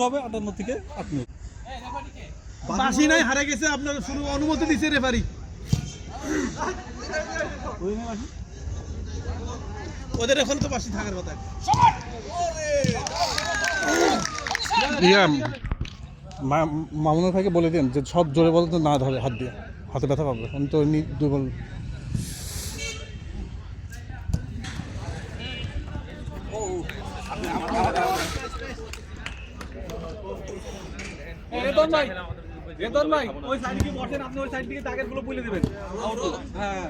হবে 58 থেকে 8 মিনিট। বাসি নাই, হারে গেছে, আপনার শুরু অনুমতি দিছে রেফারি। ওদের এখন তো বাসি থাকার কথা। মামুনুর ভাইকে বলে দেন যে সব জোরে বল তো না ধরে হাত দিয়ে, হাতে ব্যথা পাবে, আমি তো এমনি দুর্বল। রেদন ভাই ওই সাইড দিকে বসেন, আপনি ওই সাইড দিকে টার্গেট গুলো বলে দিবেন। হ্যাঁ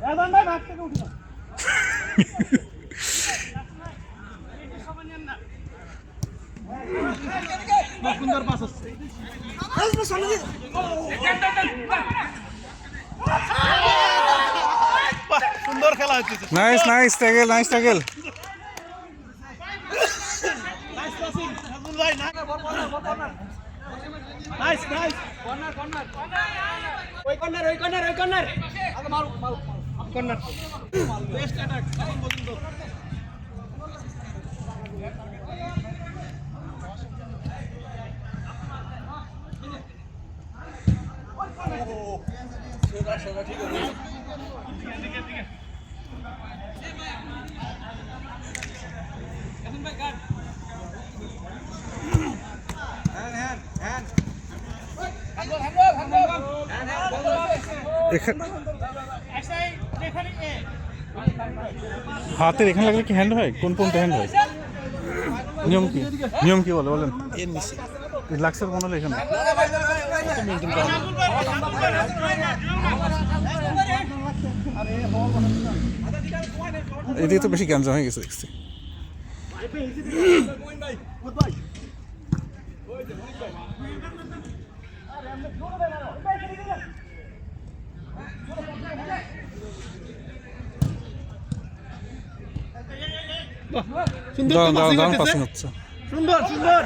রেদন ভাই ভাগ থেকে উঠুন। সুন্দর পাস হচ্ছে, সুন্দর খেলা হচ্ছে। Nice nice tackle, nice tackle. Nice nice corner corner ওই কর্নার ওই কর্নার ওই কর্নার আগে মারো মারো কর্নার বেস্ট অ্যাটাক এখন পর্যন্ত। হাতের এখানে লাগলে কি হ্যান্ড হয়? কোন কোনটা হ্যান্ড হয়? নিয়ম কি, নিয়ম কি বলে বলেন? লাগছে মনে হলো এখানে। এদিকে তো বেশি গ্যাঞ্জাম হয়ে গেছে দেখছি। সুন্দর পাসিং হচ্ছে, সুন্দর সুন্দর।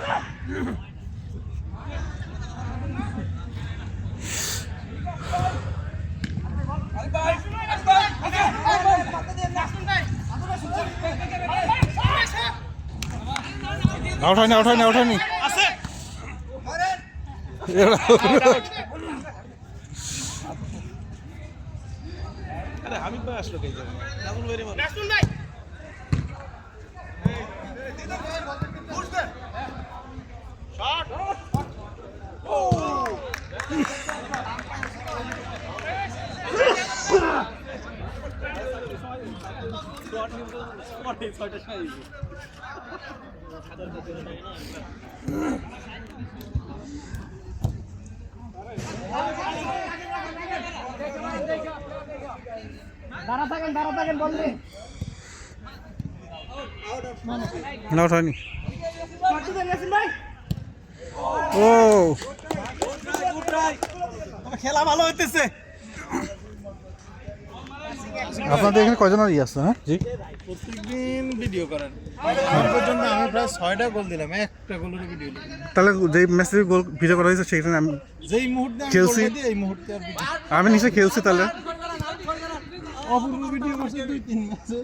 আউট হয়নি, আউট হয়নি, আউট হয়নি। আরে হামিদ ভাই আসলো কে জানে, রাহুল ভাই রে মার রাসুল ভাই শট ও ছয়টা সাই দাঁড়া থাকেন বললে আউট হয়নি। ও খেলা ভালো হইতেছে। আপনাদের এখানে কয়জনের ইয়ে আছে? হ্যাঁ জি, প্রত্যেকদিন ভিডিও করেন। এখন পর্যন্ত আমি প্রায় 6টা গোল দিলাম, একটা গোলের ভিডিও দিলাম। তাহলে যেই ম্যাচে গোল ভিডিও করা হয়েছে সেখানে আমি যেই মুহূর্তে আমি খেলছি, গোলটা দিই এই মুহূর্তে আর ভিডিও আমি নিশ্চয়ই খেলছি। তাহলে অপূর্ব ভিডিও করছে 2-3 ম্যাচে,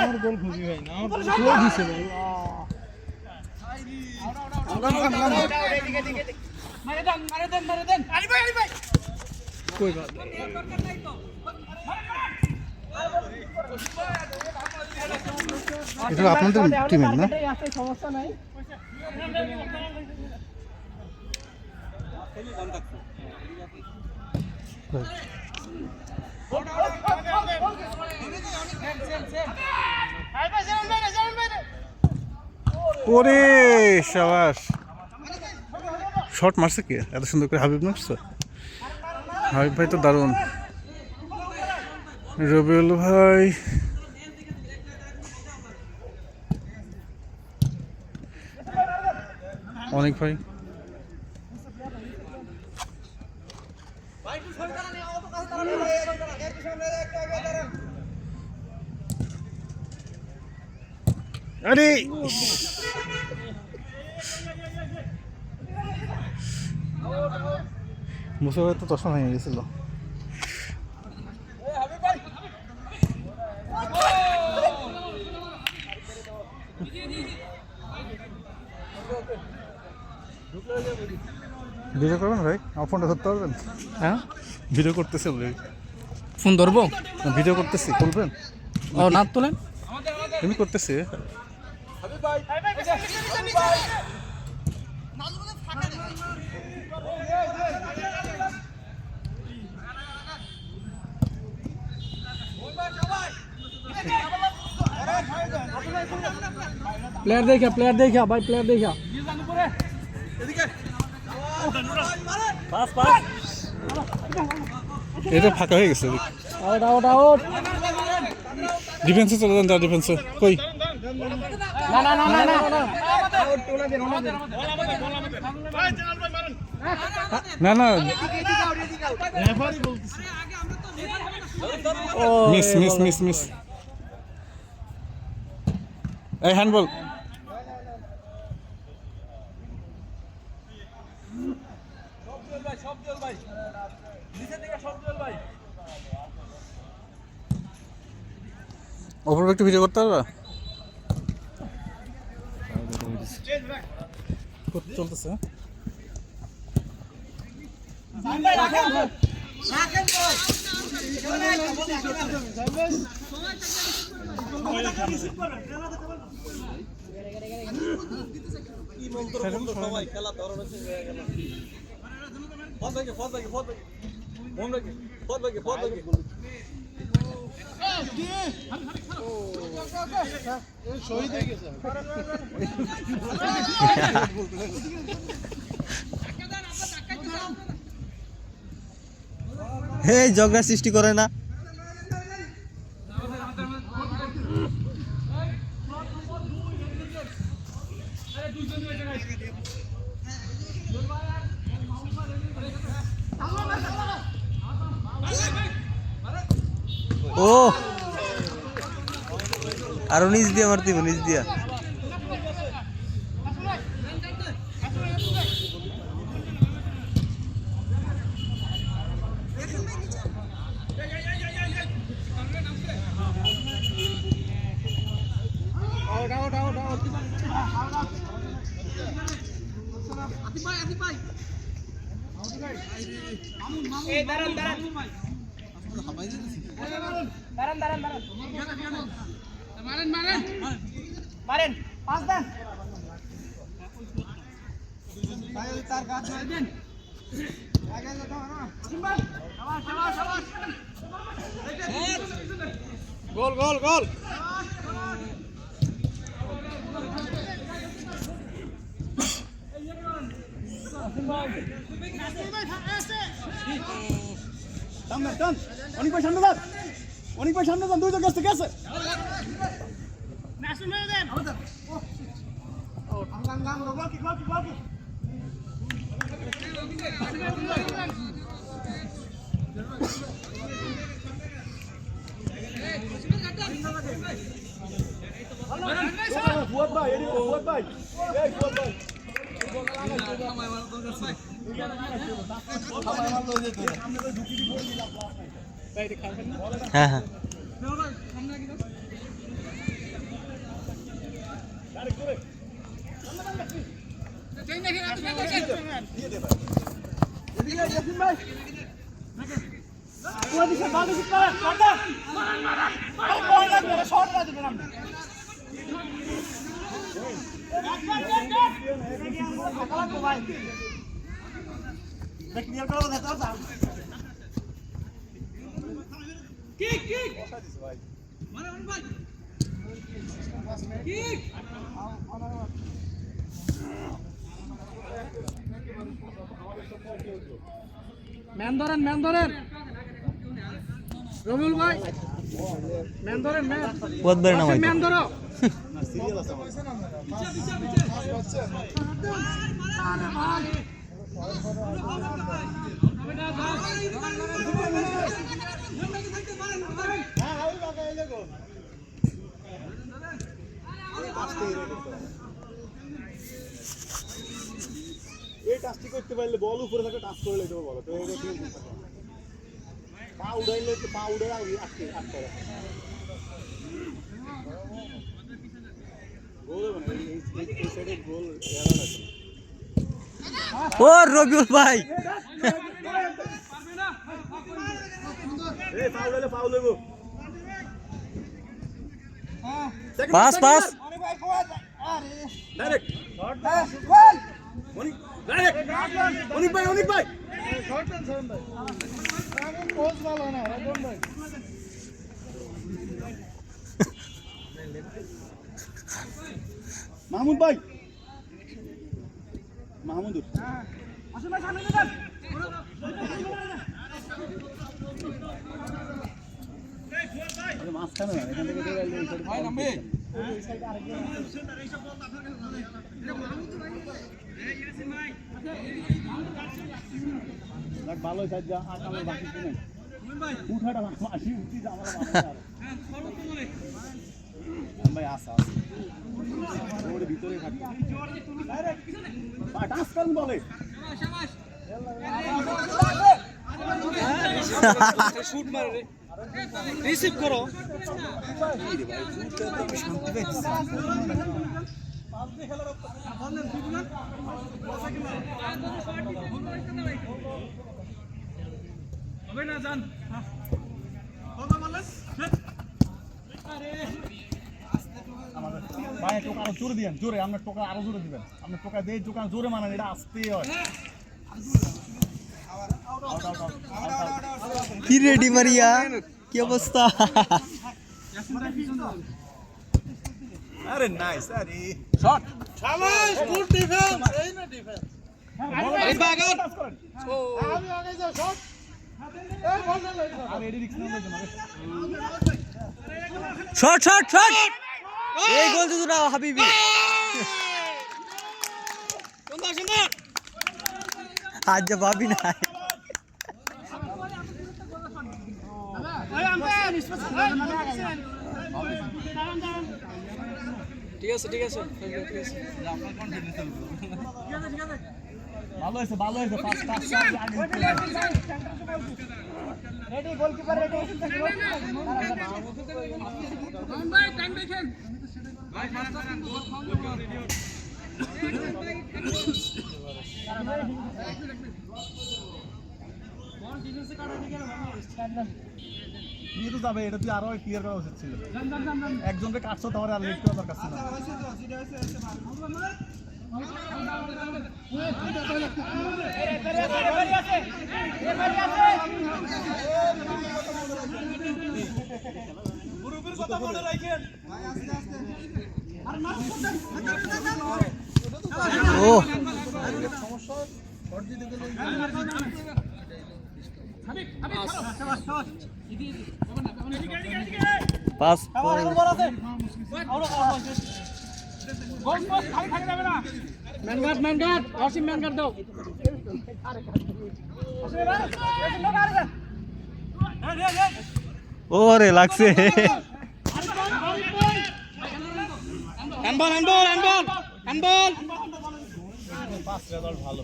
আমার গোল খুঁজে হয় না, আমার গোল দিছে ভাই। মারে দেন আলি ভাই কই বাদ এটা আপনাদের টিমের না? সমস্যা নাই। ওরে শাবাশ, শট মারছে কে এত সুন্দর করে? হাবিব মারছে। হাবিব ভাই তো দারুণ। রবিউল ভাই, অনেক ভাই, আরে মুসাফের তো চশমা ভেঙে গেছিল। ভিডিও করবেন ভাই? আমার ফোনটা ধরতে পারবেন? হ্যাঁ ভিডিও করতেছি অলরেডি। ফোন ধরবো? ভিডিও করতেছি, তুলবেন? ও না তোলেন। আমি করতেছি। প্লেয়ার দেখা ভাই, প্লেয়ার দেখা। এটা ফাঁকা হয়ে গেছে। Out out out. ডিফেন্সে চলে যান, যা ডিফেন্সে। কই না না না না না না না, রেফারি বলতেছে মিস মিস মিস মিস। এই হ্যান্ডবল। ওপর একটু ভিডিও করতে পারবা? চলতেছে। শহীদ হয়ে গেছে। হে ঝগড়া সৃষ্টি করে না। ও আরো নিচ দিয়া মারতে হবে, নিচ দিয়া। মারেন পাঁচ দেন। গোল গোল গোল। অনেক সামনে যান, অনেক সামনে যান, দুইজন গেছে গেছে। ফুয়াদ ভাই, এদিকে ফুয়াদ ভাই, এই ফুয়াদ ভাই। হ্যাঁ হ্যাঁ ম্যান ধরেন, ম্যান ধরেন, রবিউল ভাই ম্যান ধরেন, ম্যান বহুত বের নামাই ম্যান ধরো। এই টাচটি করতে পারলে বল উপরে থাকে টাচ করে লেগে বলো তো পা উড়াইলে তো পা উড়ে আটকে আটকে গোল হবে না এই সাইডে গোল এরা আছে ও রবিউল ভাই এই ফাউল হলে ফাউল হইব পাস পাস ডাইরেক্ট মনি ডাইরেক্ট অনিক ভাই কোচ ভালো না রাজন ভাই মাহমুদ ভাই মাহমুদুর আসুন ভাই সামনে যান মাঝখানে না এখান থেকে দৌড়াইলে এই সাইডে ভাই নামবে এই সাইডে আরেকজন এই সব বল আপনার কাছে ধরে এটা মাহমুদ ভাই এই ইয়াসিন ভাই লাগ ভালো সাইড যা আর আমার বাকি কি নাই ভাই উঠাটা মাসি উঠি যা আমরা বাবা হ্যাঁ সরো তো বলে ভাই আসা ওর ভিতরে থাকে ডাইরেক্ট টাচ করুন বলে শাবাশ শাবাশ শুট মারে রে রিসিভ করো শান্তি পাইছি হবে না জান কথা বলেন ভাই টোকা আরো জোরে দিবেন জোরে আপনার টোকা আরো জোরে দিবেন আপনার টোকা দিয়ে টোকা জোরে মানেন এটা আসতে হয় কি রেডি মারিয়া কি অবস্থা আরে নাইস আরে শট শাবাশ গুড ডিফেন্স এই না ডিফেন্স এই বাগান ও আমি আগে যাও শট এই বল না আর এডি রিক্স নিয়ে যাও শট শট শট এই গোল তো না হাবিবি সুন্দর সুন্দর আজ যা ভাবি না ঠিক আছে ঠিক আছে আপনার কনফিডেন্স ভালো হয়েছে ফার্স্ট টাচ আগে রেডি গোলকিপার রেডি ভাই টাইম দেখেন ভাই ফার্স্ট টাচ গোলকিপার রেডি বল ডিফেন্সে কাটা দিকে নিয়ে তো যাবে এটা তুই আরো ক্লিয়ার করা উচিত ছিল একজনকে কাটছো তাহলে আর লিফট করা দরকার ছিল গ্রুপের কথা মনে রাখেন ও সমস্যা শর্ট দিতে গেলে পাস ম্যান গার্ড অসীম ম্যান গার্ড দাও ওরে লাগছে handball handball handball handball pass result ভালো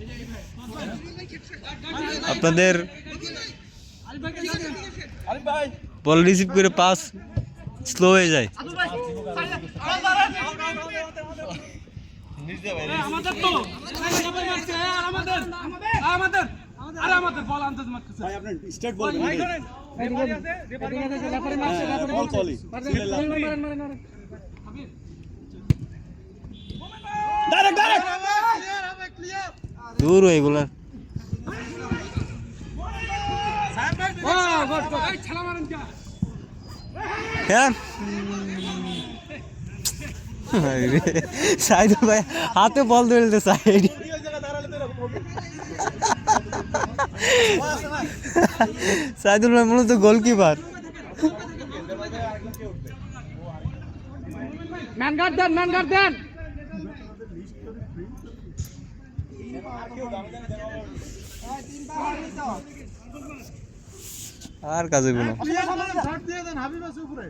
আপনাদের আরে ভাই বল রিসিভ করে পাস স্লো হয়ে যায় আমাদের তো আমাদের আমাদের আরে আমাদের বল আনতে মারতেছে ভাই আপনি স্টার্ট বল ভাই করেন বল চলি ডাইরেক্ট ডাইরেক্ট দূর এগুলা হ্যাঁ সাইদুল ভাই হাতে বল ধরতে সাইড সাইদুল ভাই মূলত গোলকিপার ম্যান গার্ড দেন আর কাজ হইব না শট দিয়ে দেন হাবিব আছে উপরে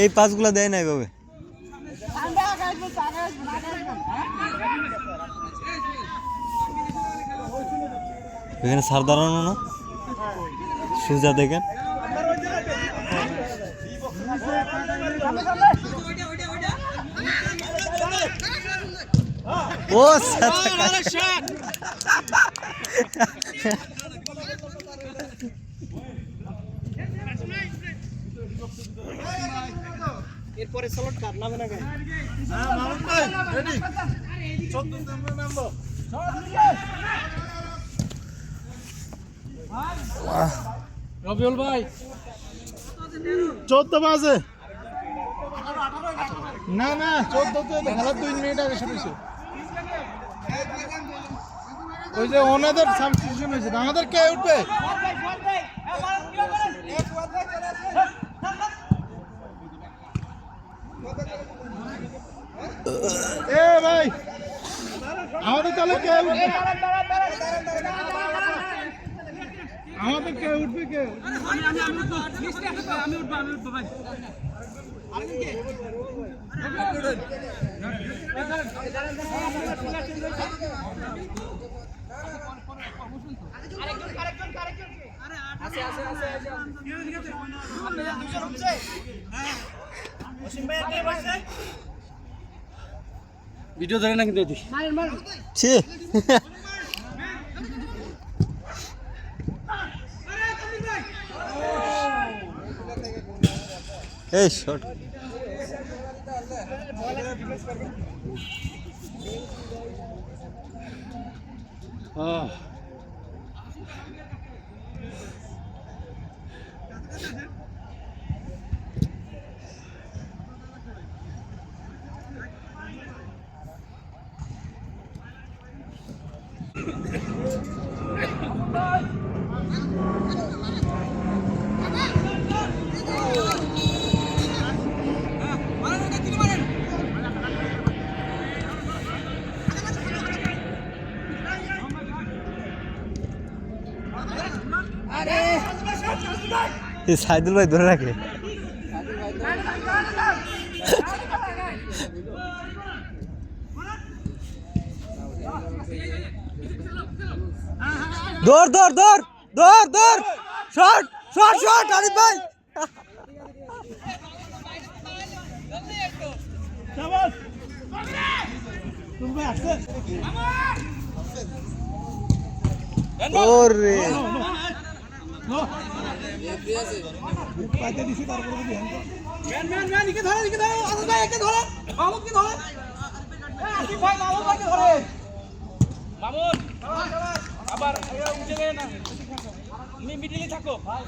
এই পাসগুলো দেয় না এভাবে। এখানে সার দাঁড়ানো না, সুজা দেখেন। ও এরপরে স্লট কাট নামে না গায় রবিউল ভাই 14 বাজে না না 14 তো খেলার 2 মিনিট আগে শুরু হয়েছে। ওই যে ওনাদের সাবস্টিটিউশন হয়েছে, আমাদের কে উঠবে? এ ভাই আমাদের তাহলে কে উঠবে? আমাদের কে উঠবে? কে আমি উঠবো ভাই। ভিডিও ধরে না কিন্তু ছি এই শট সাইদুল ভাই ধরে রাখে। দৌড় দৌড় দৌড় দৌড় দৌড় শট শট শট আরিফ ভাই ওরে আবার উঠে গেলে না, মিডিলে থাকো ভাই।